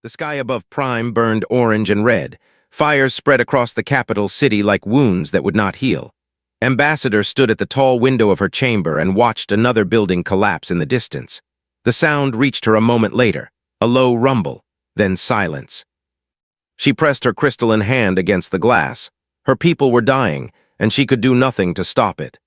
The sky above Prime burned orange and red. Fires spread across the capital city like wounds that would not heal. Ambassador stood at the tall window of her chamber and watched another building collapse in the distance. The sound reached her a moment later, a low rumble, then silence. She pressed her crystalline hand against the glass. Her people were dying, and she could do nothing to stop it.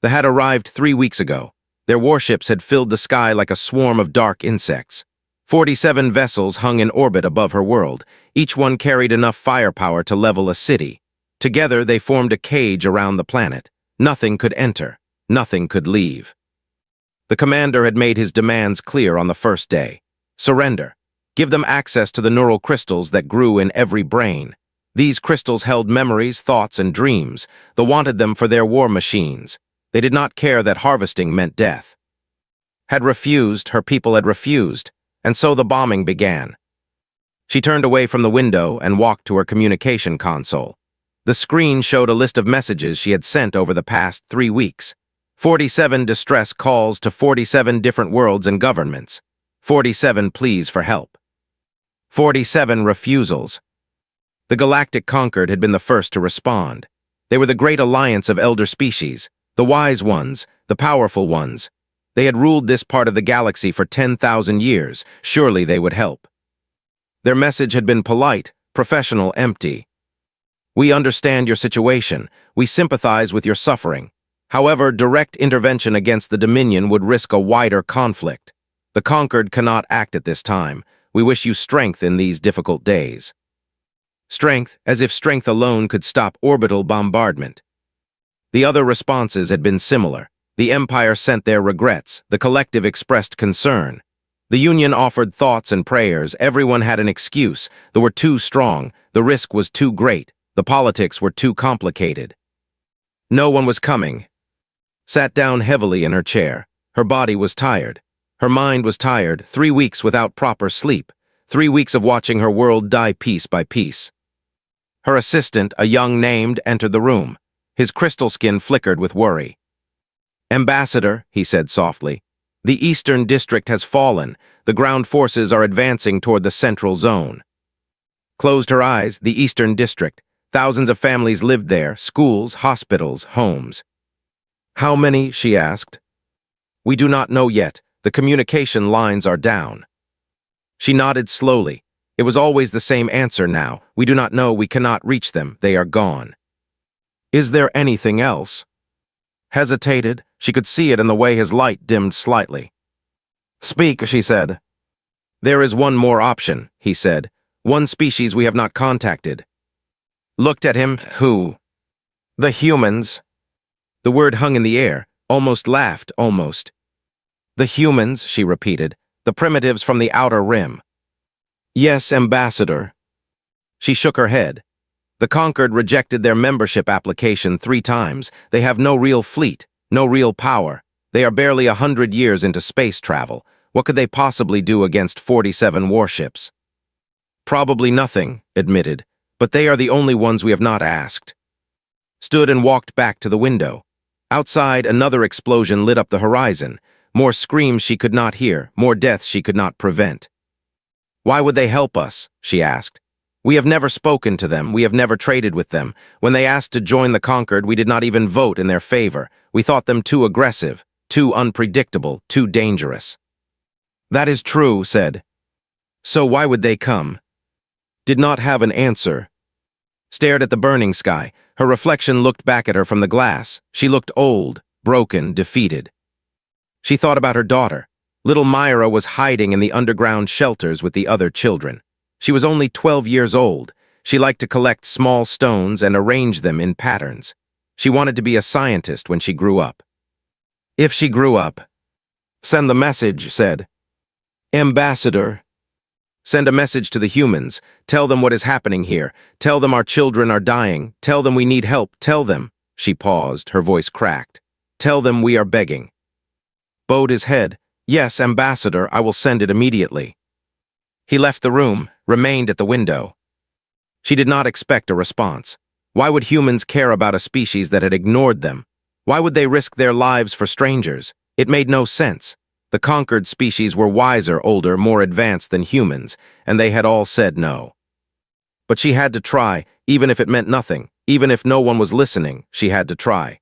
They had arrived 3 weeks ago. Their warships had filled the sky like a swarm of dark insects. 47 vessels hung in orbit above her world. Each one carried enough firepower to level a city. Together they formed a cage around the planet. Nothing could enter. Nothing could leave. The commander had made his demands clear on the first day. Surrender. Give them access to the neural crystals that grew in every brain. These crystals held memories, thoughts, and dreams. They wanted them for their war machines. They did not care that harvesting meant death. Her people had refused, and so the bombing began. She turned away from the window and walked to her communication console. The screen showed a list of messages she had sent over the past 3 weeks. 47 distress calls to 47 different worlds and governments. 47 pleas for help. 47 refusals. The Galactic Conquered had been the first to respond. They were the great alliance of elder species, the wise ones, the powerful ones. They had ruled this part of the galaxy for 10,000 years. Surely they would help. Their message had been polite, professional, empty. We understand your situation. We sympathize with your suffering. However, direct intervention against the Dominion would risk a wider conflict. The Conquered cannot act at this time. We wish you strength in these difficult days. Strength, as if strength alone could stop orbital bombardment. The other responses had been similar. The Empire sent their regrets. The collective expressed concern. The Union offered thoughts and prayers. Everyone had an excuse. They were too strong. The risk was too great. The politics were too complicated. No one was coming. Sat down heavily in her chair. Her body was tired. Her mind was tired. 3 weeks without proper sleep. 3 weeks of watching her world die piece by piece. Her assistant, a young named, entered the room. His crystal skin flickered with worry. Ambassador, he said softly, the Eastern District has fallen. The ground forces are advancing toward the Central Zone. Closed her eyes. The Eastern District. Thousands of families lived there, schools, hospitals, homes. How many? She asked. We do not know yet. The communication lines are down. She nodded slowly. It was always the same answer now. We do not know. We cannot reach them. They are gone. Is there anything else? Hesitated. She could see it in the way his light dimmed slightly. Speak, she said. There is one more option, he said. One species we have not contacted. Looked at him. Who? The humans. The word hung in the air, almost laughed, almost. The humans, she repeated. The primitives from the outer rim. Yes, Ambassador. She shook her head. The Conquered rejected their membership application 3 times. They have no real fleet, no real power. They are barely 100 years into space travel. What could they possibly do against 47 warships? Probably nothing, admitted, but they are the only ones we have not asked. Stood and walked back to the window. Outside, another explosion lit up the horizon. More screams she could not hear, more deaths she could not prevent. Why would they help us? She asked. We have never spoken to them. We have never traded with them. When they asked to join the Conquered, we did not even vote in their favor. We thought them too aggressive, too unpredictable, too dangerous. That is true, said. So why would they come? Did not have an answer. Stared at the burning sky. Her reflection looked back at her from the glass. She looked old, broken, defeated. She thought about her daughter. Little Myra was hiding in the underground shelters with the other children. She was only 12 years old. She liked to collect small stones and arrange them in patterns. She wanted to be a scientist when she grew up. If she grew up. Send the message, said. Ambassador. Send a message to the humans. Tell them what is happening here. Tell them our children are dying. Tell them we need help. Tell them. She paused, her voice cracked. Tell them we are begging. Bowed his head. Yes, Ambassador, I will send it immediately. He left the room, remained at the window. She did not expect a response. Why would humans care about a species that had ignored them? Why would they risk their lives for strangers? It made no sense. The conquered species were wiser, older, more advanced than humans, and they had all said no. But she had to try, even if it meant nothing, even if no one was listening, she had to try.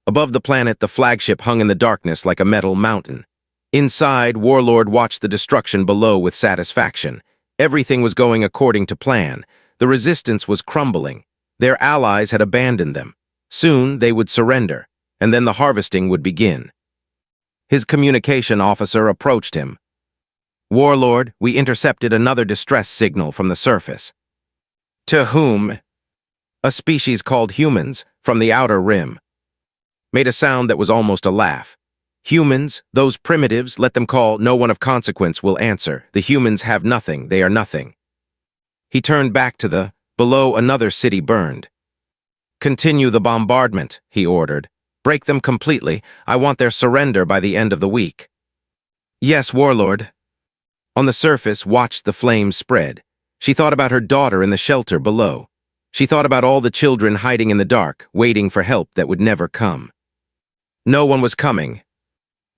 Above the planet, the flagship hung in the darkness like a metal mountain. Inside, Warlord watched the destruction below with satisfaction. Everything was going according to plan. The resistance was crumbling. Their allies had abandoned them. Soon, they would surrender, and then the harvesting would begin. His communication officer approached him. "Warlord, we intercepted another distress signal from the surface." "To whom?" "A species called humans, from the outer rim." Made a sound that was almost a laugh. "Humans, those primitives, let them call, no one of consequence will answer. The humans have nothing, they are nothing." He turned back to below another city burned. "Continue the bombardment," he ordered. "Break them completely. I want their surrender by the end of the week." "Yes, Warlord." On the surface, watched the flames spread. She thought about her daughter in the shelter below. She thought about all the children hiding in the dark, waiting for help that would never come. No one was coming.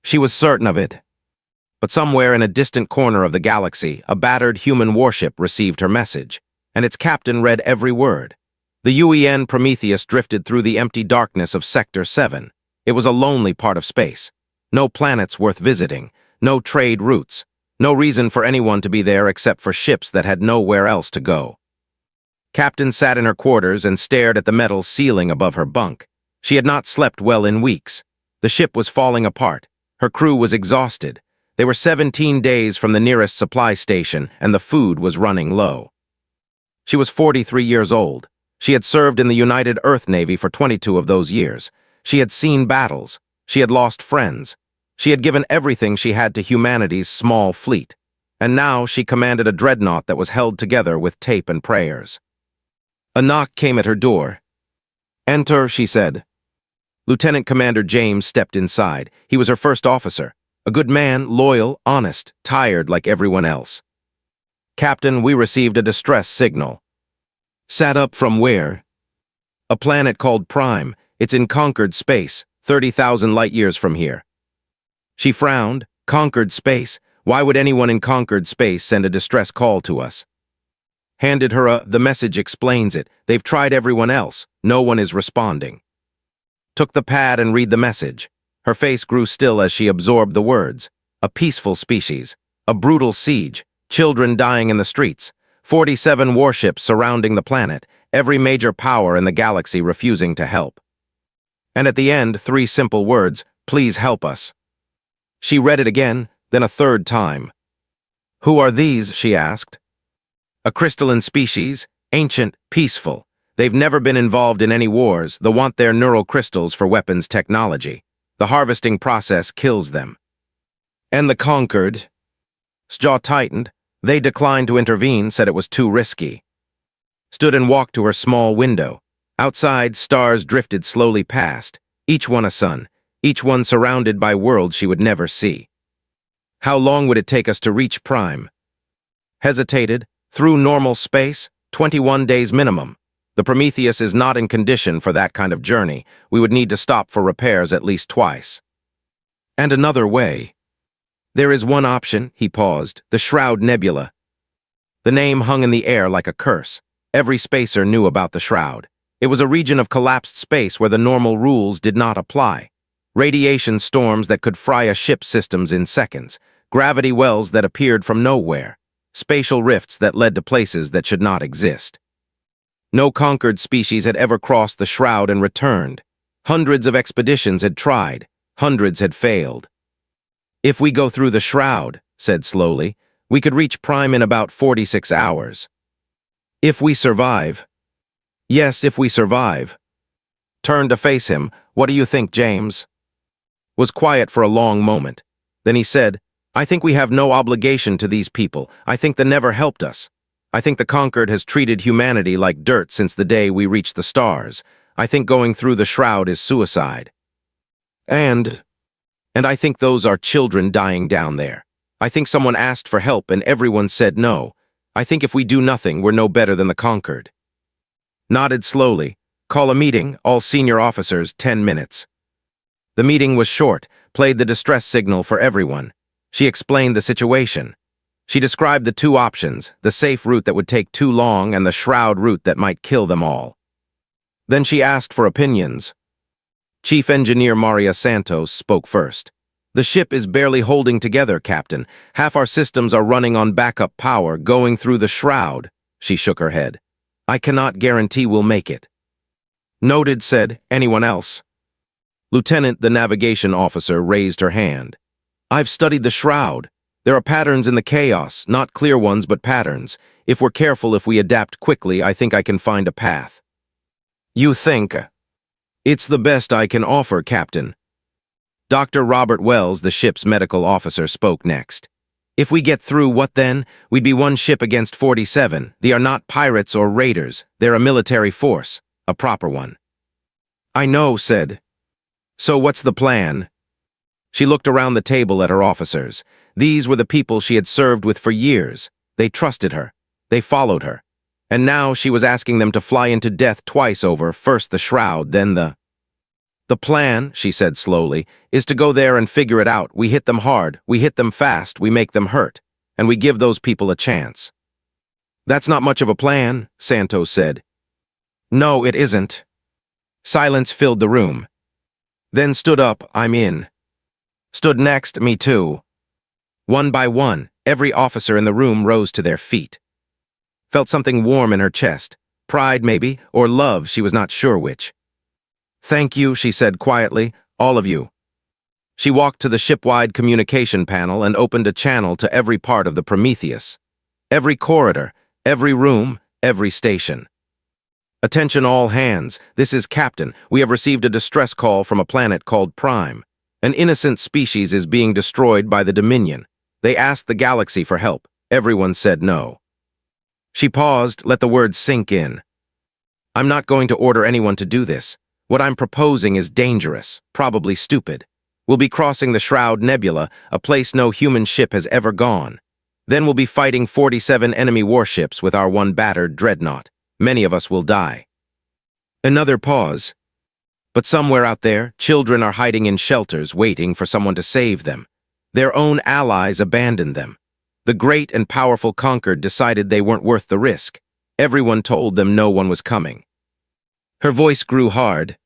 She was certain of it. But somewhere in a distant corner of the galaxy, a battered human warship received her message, and its captain read every word. The UEN Prometheus drifted through the empty darkness of Sector 7. It was a lonely part of space. No planets worth visiting, no trade routes, no reason for anyone to be there except for ships that had nowhere else to go. Captain sat in her quarters and stared at the metal ceiling above her bunk. She had not slept well in weeks. The ship was falling apart. Her crew was exhausted. They were 17 days from the nearest supply station, and the food was running low. She was 43 years old. She had served in the United Earth Navy for 22 of those years. She had seen battles. She had lost friends. She had given everything she had to humanity's small fleet. And now she commanded a dreadnought that was held together with tape and prayers. A knock came at her door. "Enter," she said. Lieutenant Commander James stepped inside. He was her first officer. A good man, loyal, honest, tired like everyone else. "Captain, we received a distress signal." "Sat up from where?" "A planet called Prime. It's in conquered space, 30,000 light-years from here." She frowned. Conquered space? Why would anyone in conquered space send a distress call to us? Handed her the message explains it. They've tried everyone else. No one is responding. Took the pad and read the message. Her face grew still as she absorbed the words. A peaceful species. A brutal siege. Children dying in the streets. 47 warships surrounding the planet. Every major power in the galaxy refusing to help. And at the end, 3 simple words, "Please help us." She read it again, then a third time. "Who are these?" she asked. "A crystalline species, ancient, peaceful. They've never been involved in any wars. They want their neural crystals for weapons technology. The harvesting process kills them." "And the conquered?" His jaw tightened. They declined to intervene, said it was too risky. Stood and walked to her small window. Outside, stars drifted slowly past, each one a sun, each one surrounded by worlds she would never see. How long would it take us to reach Prime? Hesitated. Through normal space, 21 days minimum. The Prometheus is not in condition for that kind of journey. We would need to stop for repairs at least twice. "And another way." "There is one option," he paused, "the Shroud Nebula." The name hung in the air like a curse. Every spacer knew about the Shroud. It was a region of collapsed space where the normal rules did not apply. Radiation storms that could fry a ship's systems in seconds. Gravity wells that appeared from nowhere. Spatial rifts that led to places that should not exist. No conquered species had ever crossed the Shroud and returned. Hundreds of expeditions had tried. Hundreds had failed. "If we go through the Shroud," said slowly, "we could reach Prime in about 46 hours. If we survive." "Yes, if we survive." Turned to face him. "What do you think, James?" Was quiet for a long moment. Then he said, "I think we have no obligation to these people. I think they never helped us. I think the Conquered has treated humanity like dirt since the day we reached the stars. I think going through the Shroud is suicide. And I think those are children dying down there. I think someone asked for help and everyone said no. I think if we do nothing, we're no better than the Conquered." Nodded slowly. "Call a meeting, all senior officers, 10 minutes. The meeting was short, played the distress signal for everyone. She explained the situation. She described the two options, the safe route that would take too long and the shroud route that might kill them all. Then she asked for opinions. Chief Engineer Maria Santos spoke first. The ship is barely holding together, Captain. Half our systems are running on backup power, going through the shroud. She shook her head. I cannot guarantee we'll make it. Noted, said. Anyone else? Lieutenant, the navigation officer, raised her hand. I've studied the shroud. There are patterns in the chaos, not clear ones, but patterns. If we're careful, if we adapt quickly, I think I can find a path. You think? It's the best I can offer, Captain. Dr. Robert Wells, the ship's medical officer, spoke next. If we get through, what then? We'd be one ship against 47. They are not pirates or raiders. They're a military force, a proper one. I know, said. So what's the plan? She looked around the table at her officers. These were the people she had served with for years. They trusted her. They followed her. And now she was asking them to fly into death twice over, first the shroud, then the... The plan, she said slowly, is to go there and figure it out. We hit them hard, we hit them fast, we make them hurt, and we give those people a chance. That's not much of a plan, Santos said. No, it isn't. Silence filled the room. Then stood up, I'm in. Stood next, me too. One by one, every officer in the room rose to their feet. Felt something warm in her chest. Pride, maybe, or love, she was not sure which. Thank you, she said quietly, all of you. She walked to the ship-wide communication panel and opened a channel to every part of the Prometheus. Every corridor, every room, every station. Attention all hands, this is Captain. We have received a distress call from a planet called Prime. An innocent species is being destroyed by the Dominion. They asked the galaxy for help. Everyone said no. She paused, let the words sink in. I'm not going to order anyone to do this. What I'm proposing is dangerous, probably stupid. We'll be crossing the Shroud Nebula, a place no human ship has ever gone. Then we'll be fighting 47 enemy warships with our one battered dreadnought. Many of us will die. Another pause. But somewhere out there, children are hiding in shelters, waiting for someone to save them. Their own allies abandoned them. The great and powerful conquered decided they weren't worth the risk. Everyone told them no one was coming. Her voice grew hard.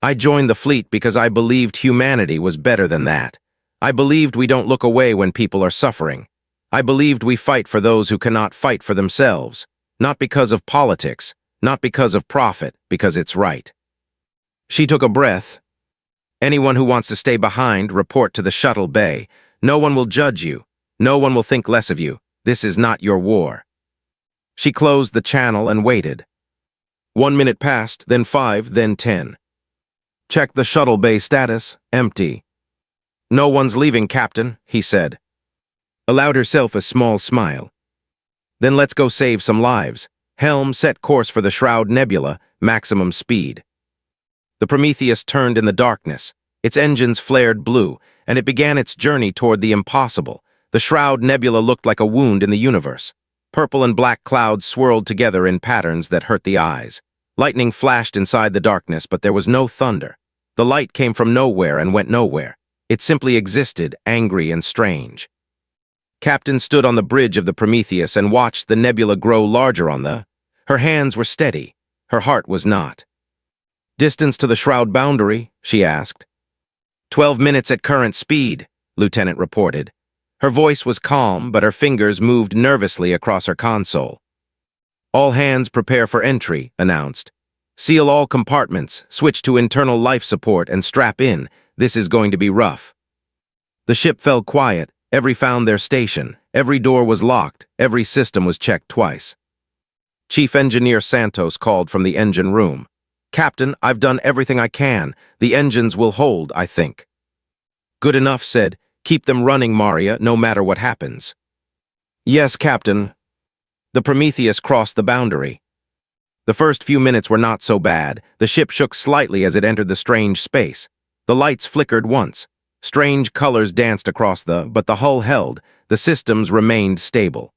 I joined the fleet because I believed humanity was better than that. I believed we don't look away when people are suffering. I believed we fight for those who cannot fight for themselves. Not because of politics, not because of profit, because it's right. She took a breath. Anyone who wants to stay behind, report to the shuttle bay. No one will judge you. No one will think less of you. This is not your war. She closed the channel and waited. 1 minute passed, then 5, then 10. Check the shuttle bay status, empty. No one's leaving, Captain, he said. Allowed herself a small smile. Then let's go save some lives. Helm set course for the Shroud Nebula, maximum speed. The Prometheus turned in the darkness. Its engines flared blue, and it began its journey toward the impossible. The Shroud Nebula looked like a wound in the universe. Purple and black clouds swirled together in patterns that hurt the eyes. Lightning flashed inside the darkness, but there was no thunder. The light came from nowhere and went nowhere. It simply existed, angry and strange. Captain stood on the bridge of the Prometheus and watched the nebula grow larger on the... Her hands were steady. Her heart was not. Distance to the shroud boundary, she asked. 12 minutes at current speed, Lieutenant reported. Her voice was calm, but her fingers moved nervously across her console. All hands prepare for entry, announced. Seal all compartments, switch to internal life support, and strap in. This is going to be rough. The ship fell quiet. Every found their station. Every door was locked. Every system was checked twice. Chief Engineer Santos called from the engine room. Captain, I've done everything I can. The engines will hold, I think. Good enough, said. Keep them running, Maria, no matter what happens. Yes, Captain. The Prometheus crossed the boundary. The first few minutes were not so bad. The ship shook slightly as it entered the strange space. The lights flickered once. Strange colors danced across but the hull held. The systems remained stable.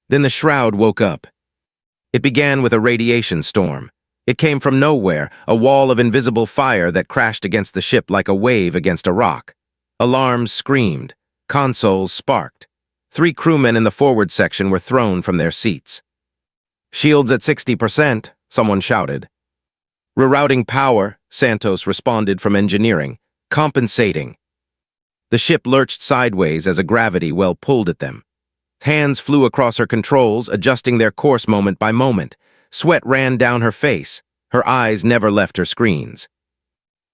Then the shroud woke up. It began with a radiation storm. It came from nowhere, a wall of invisible fire that crashed against the ship like a wave against a rock. Alarms screamed. Consoles sparked. 3 crewmen in the forward section were thrown from their seats. "Shields at 60%, someone shouted. "Rerouting power," Santos responded from engineering. "Compensating." The ship lurched sideways as a gravity well pulled at them. Hands flew across her controls, adjusting their course moment by moment. Sweat ran down her face. Her eyes never left her screens.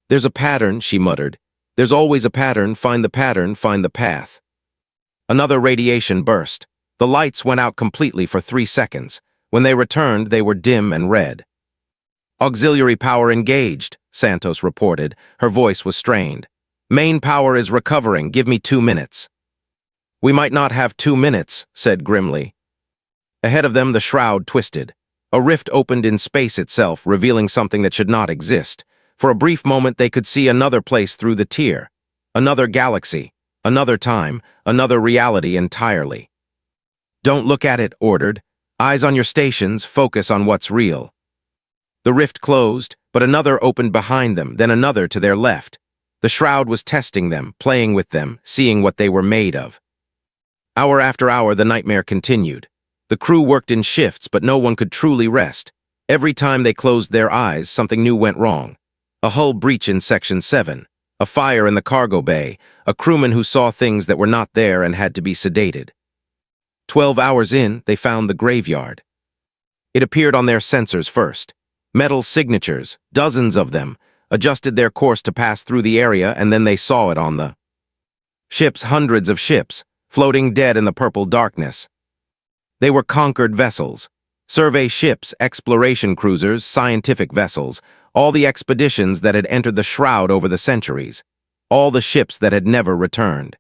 "There's a pattern," she muttered. "There's always a pattern, find the pattern, find the path." Another radiation burst. The lights went out completely for 3 seconds. When they returned, they were dim and red. "Auxiliary power engaged," Santos reported. Her voice was strained. "Main power is recovering. Give me 2 minutes." "We might not have 2 minutes," said grimly. Ahead of them, the shroud twisted. A rift opened in space itself, revealing something that should not exist. For a brief moment, they could see another place through the tier. Another galaxy, another time, another reality entirely. "Don't look at it," ordered. "Eyes on your stations, focus on what's real." The rift closed, but another opened behind them, then another to their left. The shroud was testing them, playing with them, seeing what they were made of. Hour after hour, the nightmare continued. The crew worked in shifts, but no one could truly rest. Every time they closed their eyes, something new went wrong. A hull breach in Section 7, a fire in the cargo bay, a crewman who saw things that were not there and had to be sedated. 12 hours in, they found the graveyard. It appeared on their sensors first. Metal signatures, dozens of them, adjusted their course to pass through the area, and then they saw it on the ships, hundreds of ships, floating dead in the purple darkness. They were conquered vessels. Survey ships, exploration cruisers, scientific vessels, all the expeditions that had entered the shroud over the centuries, all the ships that had never returned.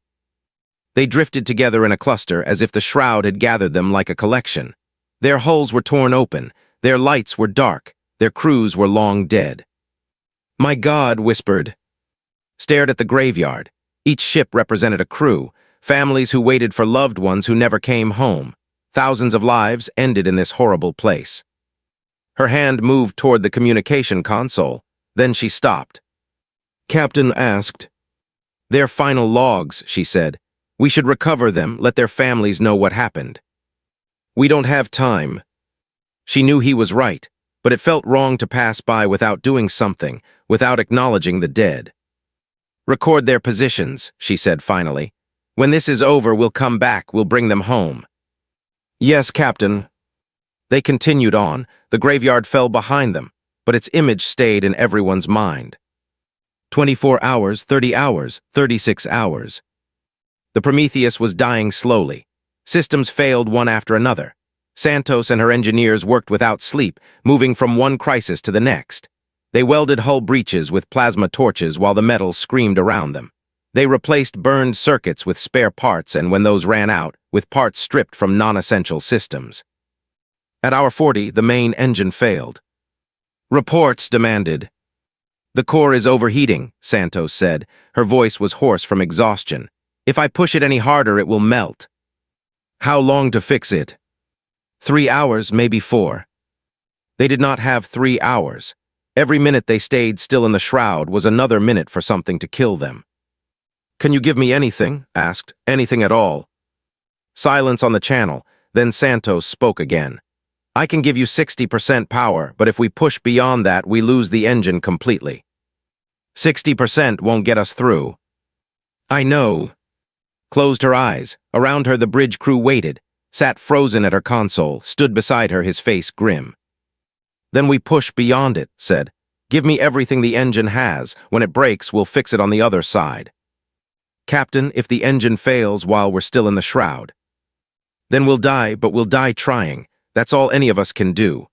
They drifted together in a cluster as if the shroud had gathered them like a collection. Their hulls were torn open, their lights were dark, their crews were long dead. "My God," whispered. Stared at the graveyard. Each ship represented a crew, families who waited for loved ones who never came home. Thousands of lives ended in this horrible place. Her hand moved toward the communication console. Then she stopped. Captain asked. "Their final logs," she said. "We should recover them, let their families know what happened." "We don't have time." She knew he was right, but it felt wrong to pass by without doing something, without acknowledging the dead. "Record their positions," she said finally. "When this is over, we'll come back, we'll bring them home." "Yes, Captain." They continued on. The graveyard fell behind them, but its image stayed in everyone's mind. 24 hours, 30 hours, 36 hours. The Prometheus was dying slowly. Systems failed one after another. Santos and her engineers worked without sleep, moving from one crisis to the next. They welded hull breaches with plasma torches while the metal screamed around them. They replaced burned circuits with spare parts, and when those ran out, with parts stripped from non-essential systems. At hour 40, the main engine failed. "Reports," demanded. "The core is overheating," Santos said. Her voice was hoarse from exhaustion. "If I push it any harder, it will melt." "How long to fix it?" 3 hours, maybe 4. They did not have 3 hours. Every minute they stayed still in the shroud was another minute for something to kill them. "Can you give me anything?" asked. "Anything at all?" Silence on the channel. Then Santos spoke again. "I can give you 60% power, but if we push beyond that, we lose the engine completely. 60% won't get us through." "I know." Closed her eyes. Around her, the bridge crew waited, sat frozen at her console, stood beside her, his face grim. "Then we push beyond it," said. "Give me everything the engine has. When it breaks, we'll fix it on the other side." "Captain, if the engine fails while we're still in the shroud?" "Then we'll die, but we'll die trying. That's all any of us can do."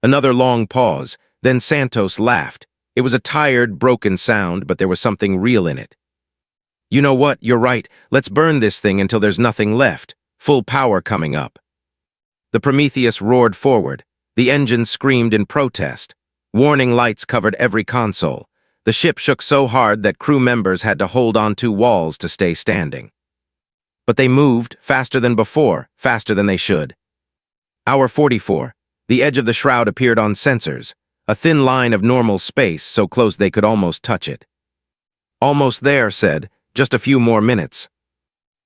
Another long pause. Then Santos laughed. It was a tired, broken sound, but there was something real in it. "You know what? You're right. Let's burn this thing until there's nothing left. Full power coming up." The Prometheus roared forward. The engine screamed in protest. Warning lights covered every console. The ship shook so hard that crew members had to hold on to walls to stay standing. But they moved, faster than before, faster than they should. Hour 44. The edge of the shroud appeared on sensors, a thin line of normal space so close they could almost touch it. "Almost there," said, "just a few more minutes."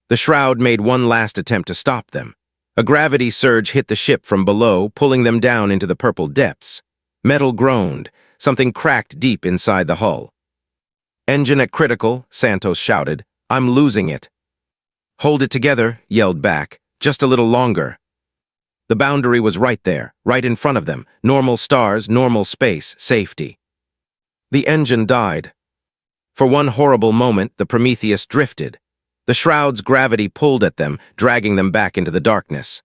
The shroud made one last attempt to stop them. A gravity surge hit the ship from below, pulling them down into the purple depths. Metal groaned, something cracked deep inside the hull. "Engine at critical," Santos shouted. "I'm losing it." "Hold it together," yelled back. "Just a little longer." The boundary was right there, right in front of them. Normal stars, normal space, safety. The engine died. For one horrible moment, the Prometheus drifted. The shroud's gravity pulled at them, dragging them back into the darkness.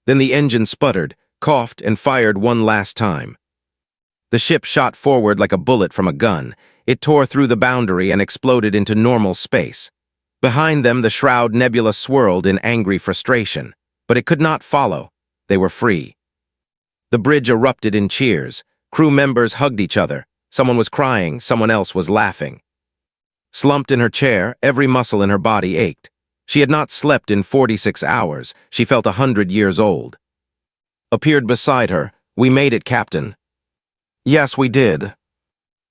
Then the engine sputtered, coughed, and fired one last time. The ship shot forward like a bullet from a gun. It tore through the boundary and exploded into normal space. Behind them, the shroud nebula swirled in angry frustration, but it could not follow. They were free. The bridge erupted in cheers. Crew members hugged each other. Someone was crying, someone else was laughing. Slumped in her chair, every muscle in her body ached. She had not slept in 46 hours. She felt 100 years old. Appeared beside her. "We made it, Captain." "Yes, we did."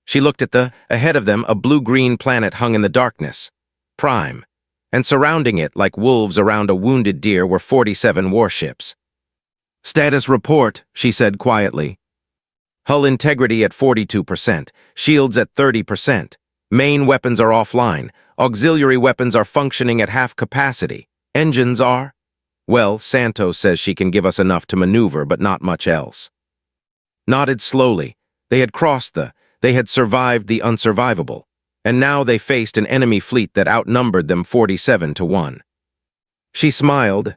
She looked at ahead of them, a blue-green planet hung in the darkness. Prime. And surrounding it, like wolves around a wounded deer, were 47 warships. "Status report," she said quietly. "Hull integrity at 42%, shields at 30%. Main weapons are offline. Auxiliary weapons are functioning at half capacity. Engines are? Well, Santos says she can give us enough to maneuver, but not much else." Nodded slowly. They had survived the unsurvivable. And now they faced an enemy fleet that outnumbered them 47-1. She smiled.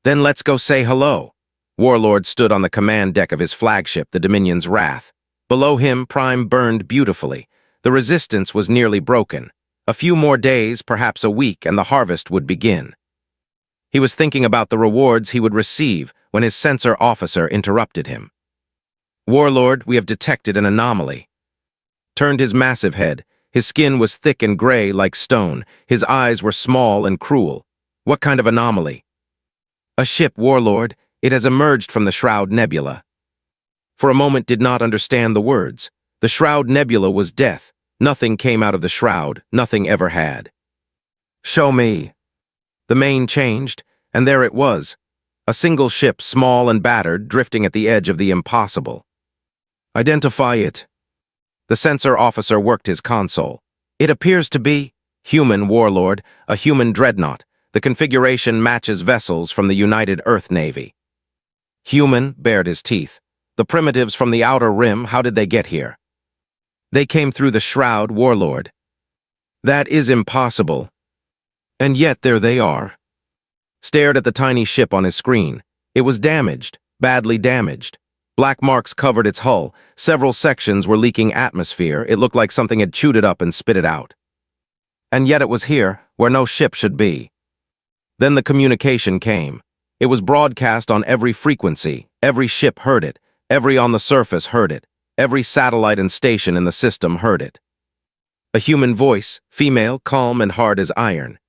"Then let's go say hello." Warlord stood on the command deck of his flagship, the Dominion's Wrath. Below him, Prime burned beautifully. The resistance was nearly broken. A few more days, perhaps a week, and the harvest would begin. He was thinking about the rewards he would receive when his sensor officer interrupted him. "Warlord, we have detected an anomaly." Turned his massive head. His skin was thick and gray like stone. His eyes were small and cruel. "What kind of anomaly?" "A ship, Warlord. It has emerged from the Shroud Nebula." For a moment did not understand the words. The Shroud Nebula was death. Nothing came out of the Shroud. Nothing ever had. "Show me." The main changed, and there it was. A single ship, small and battered, drifting at the edge of the impossible. "Identify it." The sensor officer worked his console. "It appears to be human, Warlord, a human dreadnought. The configuration matches vessels from the United Earth Navy." Human bared his teeth. "The primitives from the Outer Rim, how did they get here?" "They came through the Shroud, Warlord." "That is impossible." "And yet there they are." Stared at the tiny ship on his screen. It was damaged, badly damaged. Black marks covered its hull. Several sections were leaking atmosphere. It looked like something had chewed it up and spit it out. And yet it was here, where no ship should be. Then the communication came. It was broadcast on every frequency. Every ship heard it. Every on the surface heard it. Every satellite and station in the system heard it. A human voice, female, calm and hard as iron.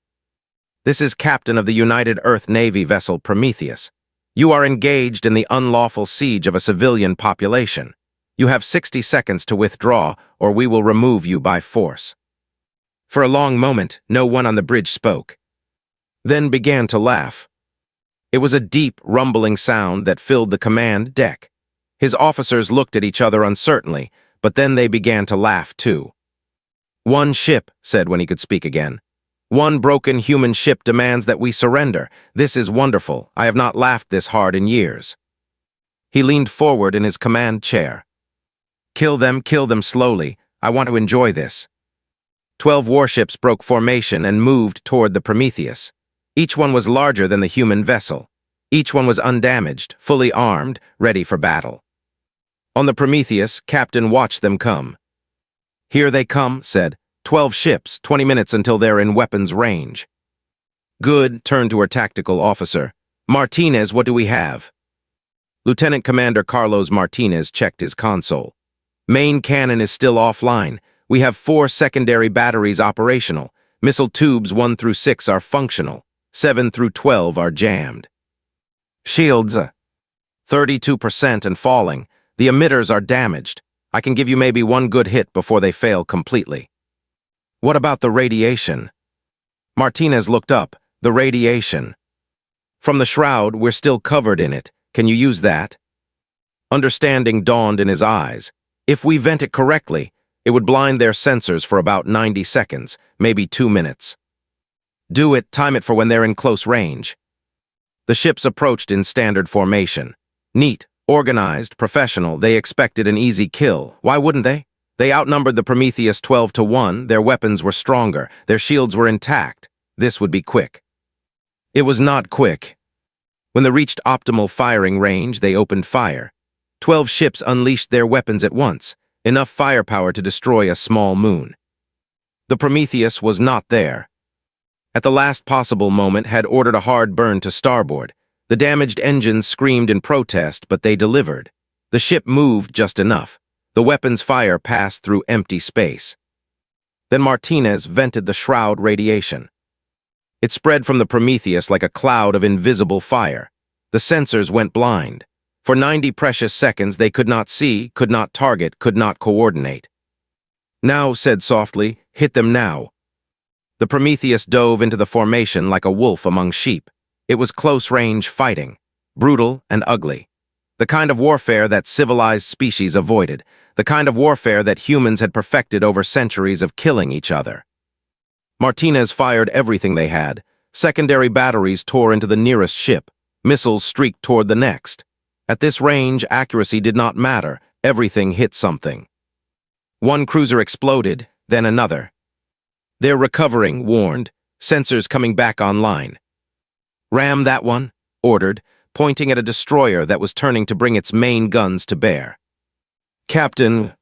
"This is Captain of the United Earth Navy vessel Prometheus. You are engaged in the unlawful siege of a civilian population. You have 60 seconds to withdraw, or we will remove you by force." For a long moment, no one on the bridge spoke. Then began to laugh. It was a deep, rumbling sound that filled the command deck. His officers looked at each other uncertainly, but then they began to laugh too. "One ship," said when he could speak again. "One broken human ship demands that we surrender. This is wonderful. I have not laughed this hard in years." He leaned forward in his command chair. Kill them slowly. I want to enjoy this." 12 warships broke formation and moved toward the Prometheus. Each one was larger than the human vessel. Each one was undamaged, fully armed, ready for battle. On the Prometheus, Captain watched them come. "Here they come," said. 12 ships, 20 minutes until they're in weapons range." "Good," turned to her tactical officer. "Martinez, what do we have?" Lieutenant Commander Carlos Martinez checked his console. "Main cannon is still offline. We have 4 secondary batteries operational. Missile tubes 1 through 6 are functional. 7 through 12 are jammed." "Shields?" 32% and falling. The emitters are damaged. I can give you maybe one good hit before they fail completely. What about the radiation? Martinez looked up. The radiation. From the shroud, we're still covered in it. Can you use that? Understanding dawned in his eyes. If we vent it correctly, it would blind their sensors for about 90 seconds, maybe 2 minutes. Do it, time it for when they're in close range. The ships approached in standard formation. Neat, organized, professional, they expected an easy kill. Why wouldn't they? They outnumbered the Prometheus 12-1, their weapons were stronger, their shields were intact. This would be quick. It was not quick. When they reached optimal firing range, they opened fire. 12 ships unleashed their weapons at once, enough firepower to destroy a small moon. The Prometheus was not there. At the last possible moment, had ordered a hard burn to starboard. The damaged engines screamed in protest, but they delivered. The ship moved just enough. The weapon's fire passed through empty space. Then Martinez vented the shroud radiation. It spread from the Prometheus like a cloud of invisible fire. The sensors went blind. For 90 precious seconds they could not see, could not target, could not coordinate. Now, said softly, hit them now. The Prometheus dove into the formation like a wolf among sheep. It was close-range fighting, brutal and ugly. The kind of warfare that civilized species avoided, the kind of warfare that humans had perfected over centuries of killing each other. Martinez fired everything they had. Secondary batteries tore into the nearest ship. Missiles streaked toward the next. At this range, accuracy did not matter. Everything hit something. One cruiser exploded, then another. They're recovering, warned. Sensors coming back online. Ram that one, ordered, pointing at a destroyer that was turning to bring its main guns to bear. Captain,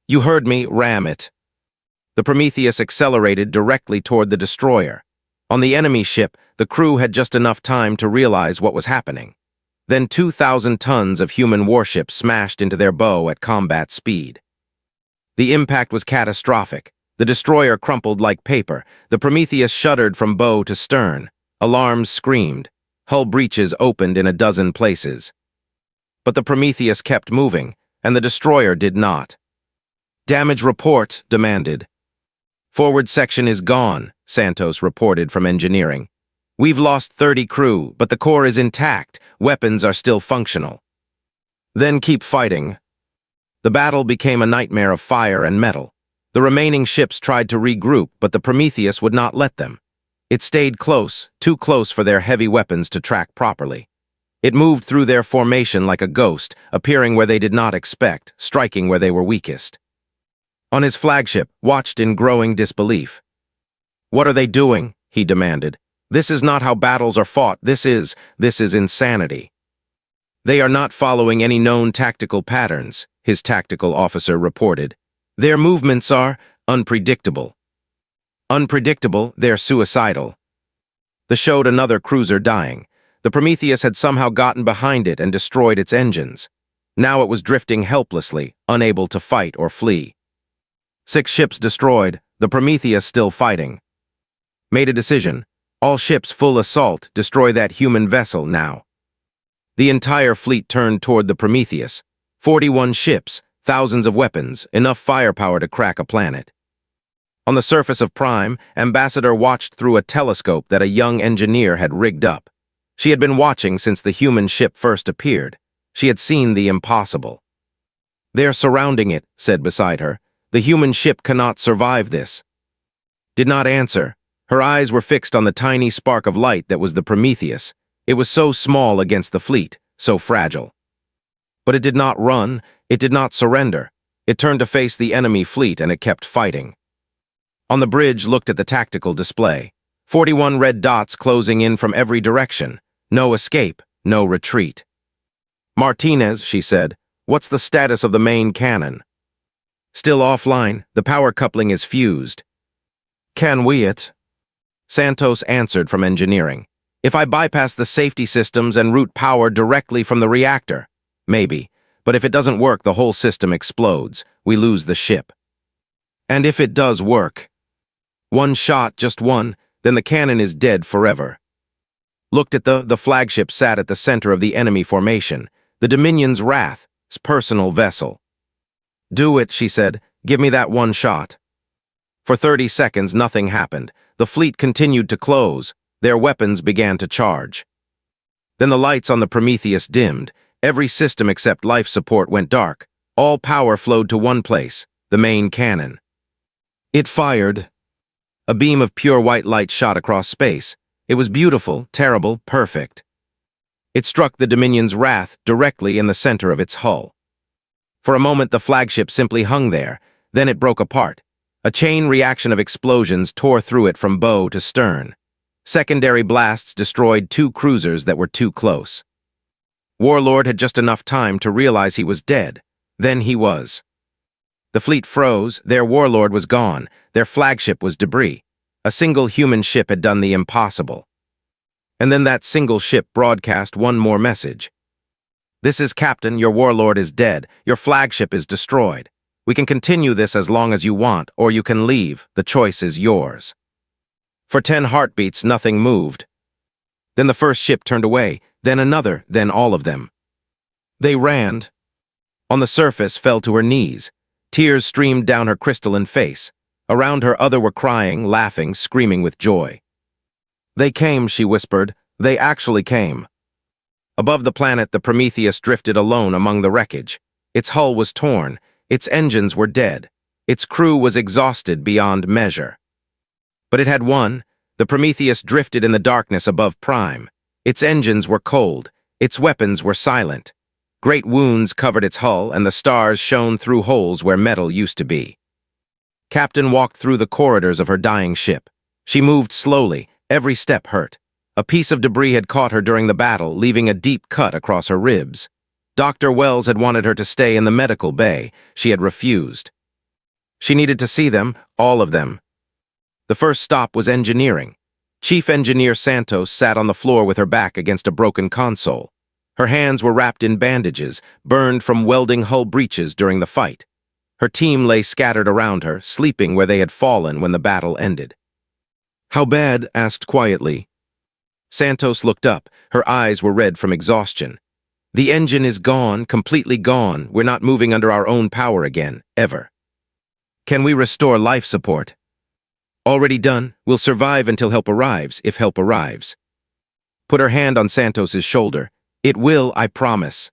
you heard me, ram it. The Prometheus accelerated directly toward the destroyer. On the enemy ship, the crew had just enough time to realize what was happening. Then 2,000 tons of human warship smashed into their bow at combat speed. The impact was catastrophic. The destroyer crumpled like paper. The Prometheus shuddered from bow to stern. Alarms screamed. Hull breaches opened in a dozen places. But the Prometheus kept moving, and the destroyer did not. Damage report, demanded. Forward section is gone, Santos reported from engineering. We've lost 30 crew, but the core is intact. Weapons are still functional. Then keep fighting. The battle became a nightmare of fire and metal. The remaining ships tried to regroup, but the Prometheus would not let them. It stayed close, too close for their heavy weapons to track properly. It moved through their formation like a ghost, appearing where they did not expect, striking where they were weakest. On his flagship, watched in growing disbelief. What are they doing? He demanded. This is not how battles are fought. This is insanity. They are not following any known tactical patterns, his tactical officer reported. Their movements are unpredictable. Unpredictable, they're suicidal. They showed another cruiser dying. The Prometheus had somehow gotten behind it and destroyed its engines. Now it was drifting helplessly, unable to fight or flee. 6 ships destroyed, the Prometheus still fighting. Made a decision. All ships full assault, destroy that human vessel now. The entire fleet turned toward the Prometheus. 41 ships, thousands of weapons, enough firepower to crack a planet. On the surface of Prime, Ambassador watched through a telescope that a young engineer had rigged up. She had been watching since the human ship first appeared. She had seen the impossible. They're surrounding it, said beside her. The human ship cannot survive this. Did not answer. Her eyes were fixed on the tiny spark of light that was the Prometheus. It was so small against the fleet, so fragile. But it did not run, it did not surrender. It turned to face the enemy fleet and it kept fighting. On the bridge looked at the tactical display. 41 red dots closing in from every direction. No escape, no retreat. Martinez, she said, what's the status of the main cannon? Still offline, the power coupling is fused. Can we it? Santos answered from engineering. If I bypass the safety systems and route power directly from the reactor? Maybe, but if it doesn't work, the whole system explodes. We lose the ship. And if it does work? One shot, just one, then the cannon is dead forever. Looked at the flagship sat at the center of the enemy formation. The Dominion's wrath's personal vessel. "Do it," she said. "Give me that one shot." For 30 seconds, nothing happened. The fleet continued to close. Their weapons began to charge. Then the lights on the Prometheus dimmed. Every system except life support went dark. All power flowed to one place, the main cannon. It fired. A beam of pure white light shot across space. It was beautiful, terrible, perfect. It struck the Dominion's wrath directly in the center of its hull. For a moment, the flagship simply hung there. Then it broke apart. A chain reaction of explosions tore through it from bow to stern. Secondary blasts destroyed 2 cruisers that were too close. Warlord had just enough time to realize he was dead. Then he was. The fleet froze. Their warlord was gone. Their flagship was debris. A single human ship had done the impossible. And then that single ship broadcast one more message. "This is Captain. Your warlord is dead. Your flagship is destroyed. We can continue this as long as you want, or you can leave. The choice is yours." For 10 heartbeats, nothing moved. Then the first ship turned away, then another, then all of them. They ran. On the surface, fell to her knees. Tears streamed down her crystalline face. Around her, others were crying, laughing, screaming with joy. "They came," she whispered. "They actually came." Above the planet, the Prometheus drifted alone among the wreckage. Its hull was torn. Its engines were dead. Its crew was exhausted beyond measure. But it had won. The Prometheus drifted in the darkness above Prime. Its engines were cold. Its weapons were silent. Great wounds covered its hull, and the stars shone through holes where metal used to be. Captain walked through the corridors of her dying ship. She moved slowly. Every step hurt. A piece of debris had caught her during the battle, leaving a deep cut across her ribs. Dr. Wells had wanted her to stay in the medical bay. She had refused. She needed to see them, all of them. The first stop was engineering. Chief Engineer Santos sat on the floor with her back against a broken console. Her hands were wrapped in bandages, burned from welding hull breaches during the fight. Her team lay scattered around her, sleeping where they had fallen when the battle ended. "How bad?" asked quietly. Santos looked up. Her eyes were red from exhaustion. "The engine is gone, completely gone. We're not moving under our own power again, ever." "Can we restore life support?" "Already done. We'll survive until help arrives, if help arrives." Put her hand on Santos's shoulder. "It will, I promise."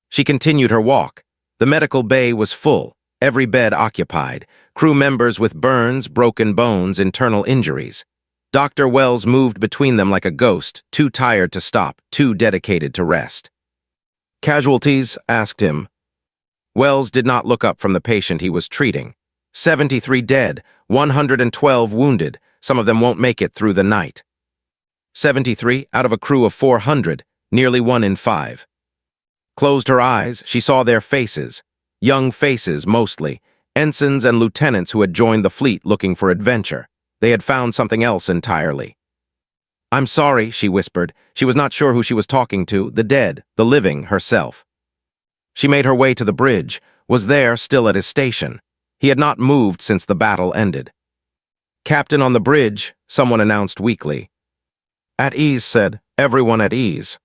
She continued her walk. The medical bay was full, every bed occupied, crew members with burns, broken bones, internal injuries. Dr. Wells moved between them like a ghost, too tired to stop, too dedicated to rest. "Casualties?" asked him. Wells did not look up from the patient he was treating. 73 dead, 112 wounded. Some of them won't make it through the night. 73 out of a crew of 400, nearly 1 in 5. Closed her eyes, she saw their faces. Young faces, mostly. Ensigns and lieutenants who had joined the fleet looking for adventure. They had found something else entirely. "I'm sorry," she whispered. She was not sure who she was talking to, the dead, the living, herself. She made her way to the bridge, was there, still at his station. He had not moved since the battle ended. "Captain on the bridge," someone announced weakly. "At ease," said, "everyone at ease."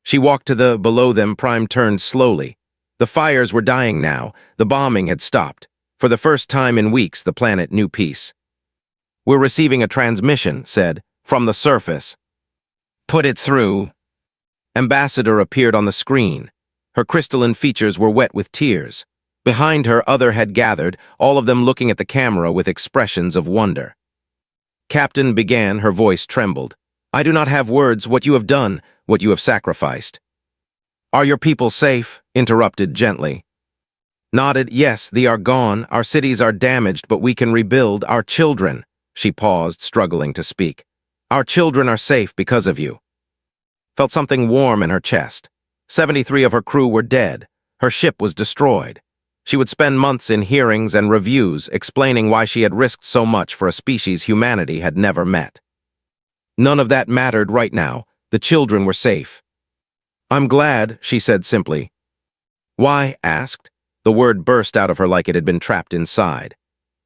She walked to the below them. Prime turned slowly. The fires were dying now. The bombing had stopped. For the first time in weeks, the planet knew peace. "We're receiving a transmission," said, "from the surface." "Put it through." Ambassador appeared on the screen. Her crystalline features were wet with tears. Behind her, others had gathered, all of them looking at the camera with expressions of wonder. "Captain," began, her voice trembled. "I do not have words. What you have done, what you have sacrificed." "Are your people safe?" interrupted gently. Nodded. "Yes, they are gone. Our cities are damaged, but we can rebuild. Our children." She paused, struggling to speak. "Our children are safe because of you." Felt something warm in her chest. 73 of her crew were dead. Her ship was destroyed. She would spend months in hearings and reviews explaining why she had risked so much for a species humanity had never met. None of that mattered right now. The children were safe. "I'm glad," she said simply. "Why?" asked. The word burst out of her like it had been trapped inside.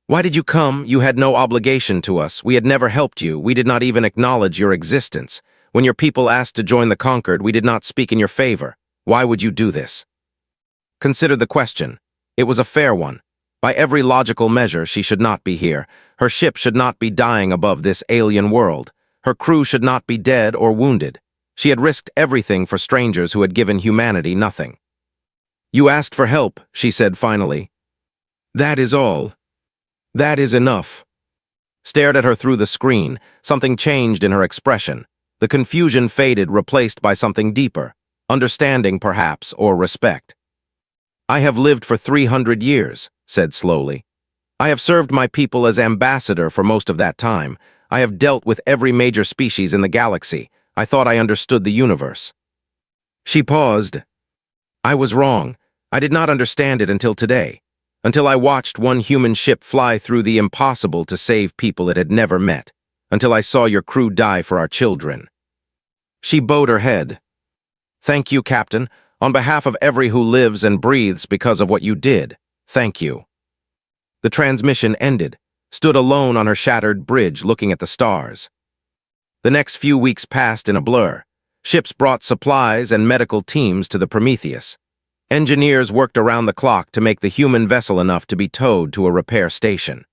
"Why did you come? You had no obligation to us. We had never helped you. We did not even acknowledge your existence. When your people asked to join the conquered, we did not speak in your favor. Why would you do this? Consider the question. It was a fair one. By every logical measure, she should not be here. Her ship should not be dying above this alien world. Her crew should not be dead or wounded. She had risked everything for strangers who had given humanity nothing. You asked for help, she said finally. That is all. That is enough. Stared at her through the screen. Something changed in her expression. The confusion faded, replaced by something deeper. Understanding, perhaps, or respect. I have lived for 300 years, said slowly. I have served my people as ambassador for most of that time. I have dealt with every major species in the galaxy. I thought I understood the universe. She paused. I was wrong. I did not understand it until today. Until I watched one human ship fly through the impossible to save people it had never met. Until I saw your crew die for our children. She bowed her head. Thank you, Captain. On behalf of every who lives and breathes because of what you did, thank you. The transmission ended, stood alone on her shattered bridge looking at the stars. The next few weeks passed in a blur. Ships brought supplies and medical teams to the Prometheus. Engineers worked around the clock to make the human vessel enough to be towed to a repair station.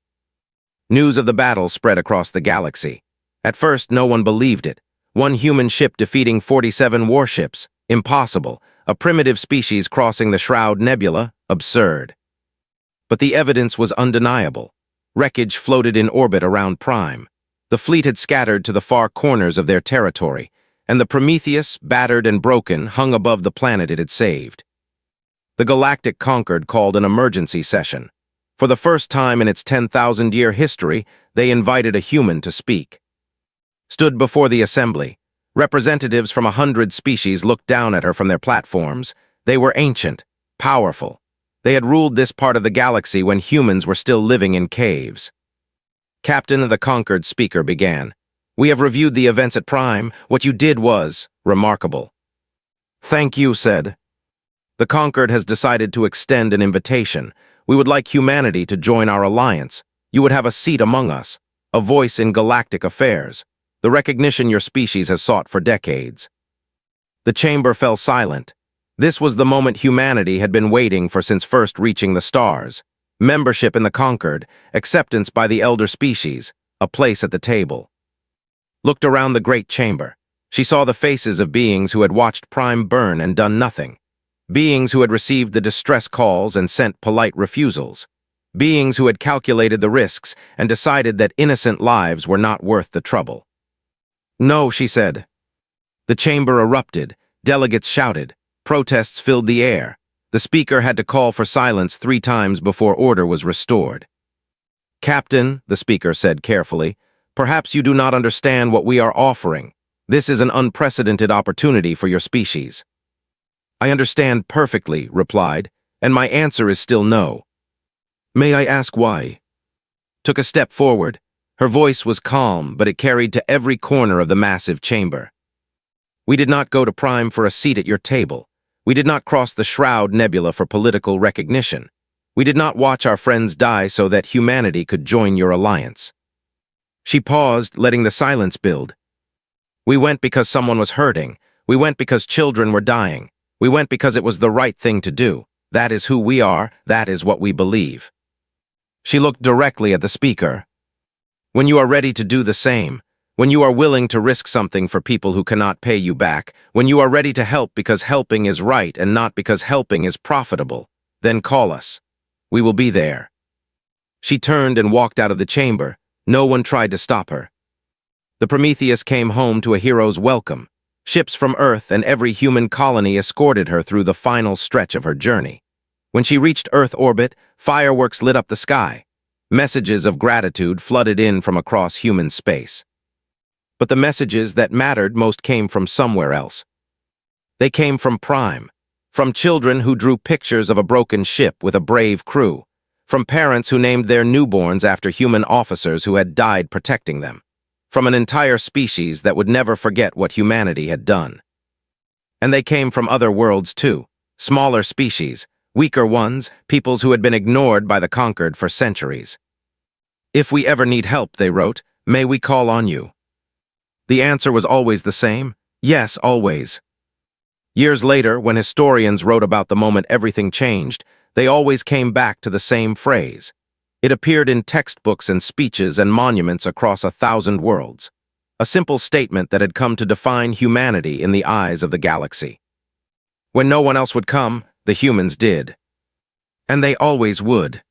News of the battle spread across the galaxy. At first, no one believed it. One human ship defeating 47 warships. Impossible. A primitive species crossing the Shroud Nebula. Absurd. But the evidence was undeniable. Wreckage floated in orbit around Prime. The fleet had scattered to the far corners of their territory, and the Prometheus, battered and broken, hung above the planet it had saved. The Galactic Concord called an emergency session. For the first time in its 10,000-year history, they invited a human to speak. Stood before the assembly. Representatives from 100 species looked down at her from their platforms. They were ancient, powerful. They had ruled this part of the galaxy when humans were still living in caves. Captain of the Concord speaker began. We have reviewed the events at Prime. What you did was remarkable. Thank you, said. The Concord has decided to extend an invitation. We would like humanity to join our alliance. You would have a seat among us, a voice in galactic affairs, the recognition your species has sought for decades. The chamber fell silent. This was the moment humanity had been waiting for since first reaching the stars. Membership in the Concord, acceptance by the elder species, a place at the table. Looked around the great chamber. She saw the faces of beings who had watched Prime burn and done nothing. Beings who had received the distress calls and sent polite refusals. Beings who had calculated the risks and decided that innocent lives were not worth the trouble. No, she said. The chamber erupted. Delegates shouted. Protests filled the air. The speaker had to call for silence 3 times before order was restored. Captain, the speaker said carefully, perhaps you do not understand what we are offering. This is an unprecedented opportunity for your species. I understand perfectly, replied, and my answer is still no. May I ask why? Took a step forward. Her voice was calm, but it carried to every corner of the massive chamber. We did not go to Prime for a seat at your table. We did not cross the Shroud Nebula for political recognition. We did not watch our friends die so that humanity could join your alliance. She paused, letting the silence build. We went because someone was hurting. We went because children were dying. We went because it was the right thing to do. That is who we are. That is what we believe. She looked directly at the speaker. When you are ready to do the same, when you are willing to risk something for people who cannot pay you back, when you are ready to help because helping is right and not because helping is profitable, then call us. We will be there. She turned and walked out of the chamber. No one tried to stop her. The Prometheus came home to a hero's welcome. Ships from Earth and every human colony escorted her through the final stretch of her journey. When she reached Earth orbit, fireworks lit up the sky. Messages of gratitude flooded in from across human space. But the messages that mattered most came from somewhere else. They came from Prime, from children who drew pictures of a broken ship with a brave crew, from parents who named their newborns after human officers who had died protecting them, from an entire species that would never forget what humanity had done. And they came from other worlds too, smaller species, weaker ones, peoples who had been ignored by the Conquered for centuries. If we ever need help, they wrote, may we call on you? The answer was always the same, yes, always. Years later, when historians wrote about the moment everything changed, they always came back to the same phrase. It appeared in textbooks and speeches and monuments across 1,000 worlds. A simple statement that had come to define humanity in the eyes of the galaxy. When no one else would come, the humans did. And they always would.